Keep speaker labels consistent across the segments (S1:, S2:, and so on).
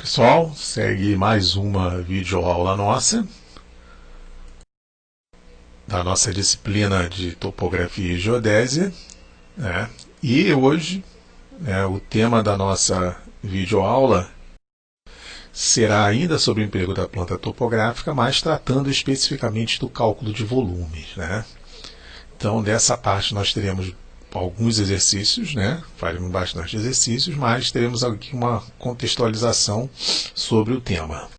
S1: Pessoal, segue mais uma videoaula nossa, da nossa disciplina de topografia e geodésia, né? E hoje, o tema da nossa videoaula será ainda sobre o emprego da planta topográfica, mas tratando especificamente do cálculo de volumes, né? Então, nessa parte nós teremos alguns exercícios, né? Faremos bastante exercícios, mas teremos aqui uma contextualização sobre o tema,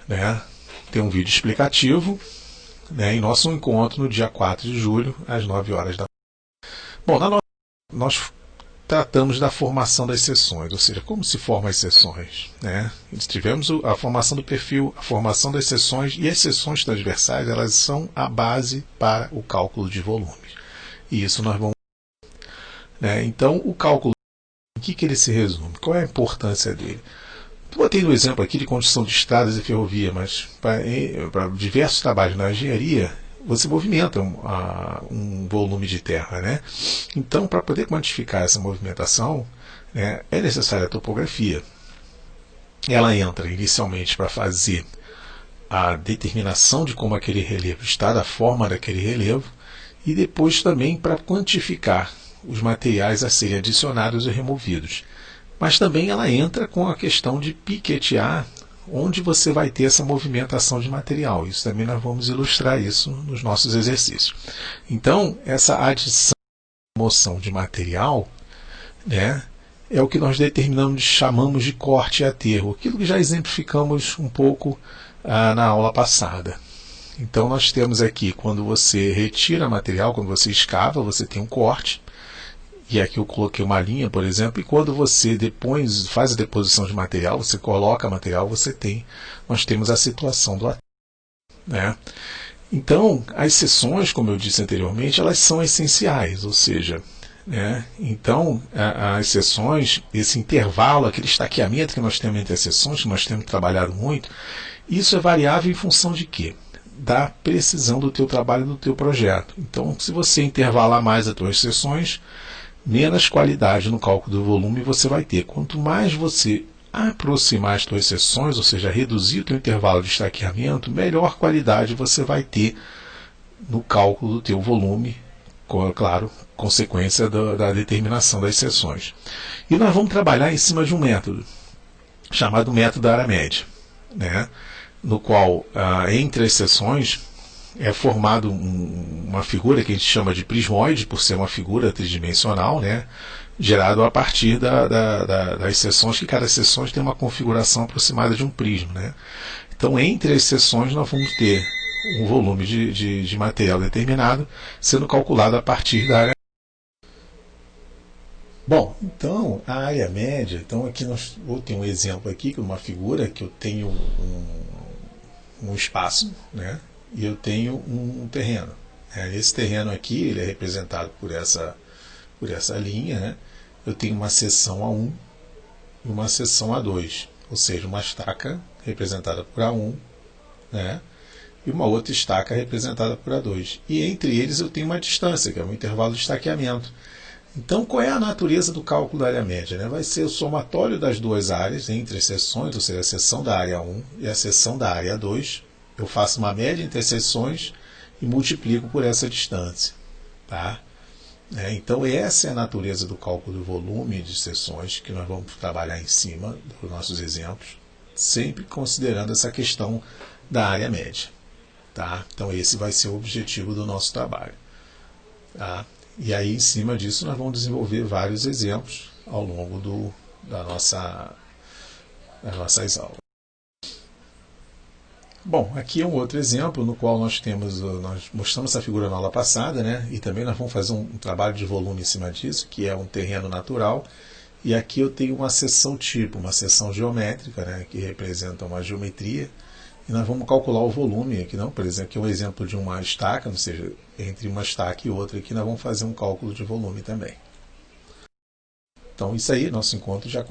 S1: né? Tem um vídeo explicativo, né, em nosso encontro no dia 4 de julho, às 9 horas da manhã. Bom, nós tratamos da formação das seções, ou seja, como se formam as seções, né? Tivemos a formação do perfil, a formação das seções, e as seções transversais, elas são a base para o cálculo de volumes. E isso nós vamos... né? Então, o cálculo, em que ele se resume? Qual é a importância dele? Botei no exemplo aqui de construção de estradas e ferrovia, mas para diversos trabalhos na engenharia, você movimenta um volume de terra, né? Então, para poder quantificar essa movimentação, né, é necessária a topografia. Ela entra inicialmente para fazer a determinação de como aquele relevo está, da forma daquele relevo, e depois também para quantificar os materiais a serem adicionados e removidos. Mas também ela entra com a questão de piquetear onde você vai ter essa movimentação de material. Isso também nós vamos ilustrar isso nos nossos exercícios. Então, essa adição e remoção de material, né, é o que nós chamamos de corte e aterro, aquilo que já exemplificamos um pouco na aula passada. Então, nós temos aqui, quando você retira material, quando você escava, você tem um corte. E aqui eu coloquei uma linha, por exemplo, e quando você depois faz a deposição de material, você coloca material, nós temos a situação do aterro, né? Então, as seções, como eu disse anteriormente, elas são essenciais, ou seja, né? Então, as seções, esse intervalo, aquele estaqueamento que nós temos entre as seções, que nós temos trabalhado muito, isso é variável em função de quê? Da precisão do teu trabalho, do teu projeto. Então, se você intervalar mais as tuas seções, menos qualidade no cálculo do volume você vai ter. Quanto mais você aproximar as suas seções, ou seja, reduzir o teu intervalo de estaqueamento, melhor qualidade você vai ter no cálculo do teu volume, claro, consequência da determinação das seções. E nós vamos trabalhar em cima de um método, chamado método da área média, né? No qual, entre as seções, é formado uma figura que a gente chama de prismoide, por ser uma figura tridimensional, né, gerado a partir das seções, que cada seção tem uma configuração aproximada de um prisma, né? Então, entre as seções, nós vamos ter um volume de material determinado, sendo calculado a partir da área. Bom, então, a área média, então aqui vou ter um exemplo aqui, uma figura que eu tenho um espaço, né? E eu tenho um terreno. Esse terreno aqui ele é representado por essa linha, né? Eu tenho uma seção A1 e uma seção A2, ou seja, uma estaca representada por A1, né? E uma outra estaca representada por A2. E entre eles eu tenho uma distância, que é um intervalo de estaqueamento. Então, qual é a natureza do cálculo da área média, né? Vai ser o somatório das duas áreas entre as seções, ou seja, a seção da área 1 e a seção da área 2. Eu faço uma média entre as seções e multiplico por essa distância, tá? Então, essa é a natureza do cálculo do volume de seções que nós vamos trabalhar em cima dos nossos exemplos, sempre considerando essa questão da área média, tá? Então, esse vai ser o objetivo do nosso trabalho, tá? E aí, em cima disso, nós vamos desenvolver vários exemplos ao longo das nossas aulas. Bom, aqui é um outro exemplo no qual nós mostramos essa figura na aula passada, né? E também nós vamos fazer um trabalho de volume em cima disso, que é um terreno natural. E aqui eu tenho uma seção tipo, uma seção geométrica, né? Que representa uma geometria. E nós vamos calcular o volume aqui, não? Por exemplo, aqui é um exemplo de uma estaca, ou seja, entre uma estaca e outra aqui nós vamos fazer um cálculo de volume também. Então, isso aí, nosso encontro já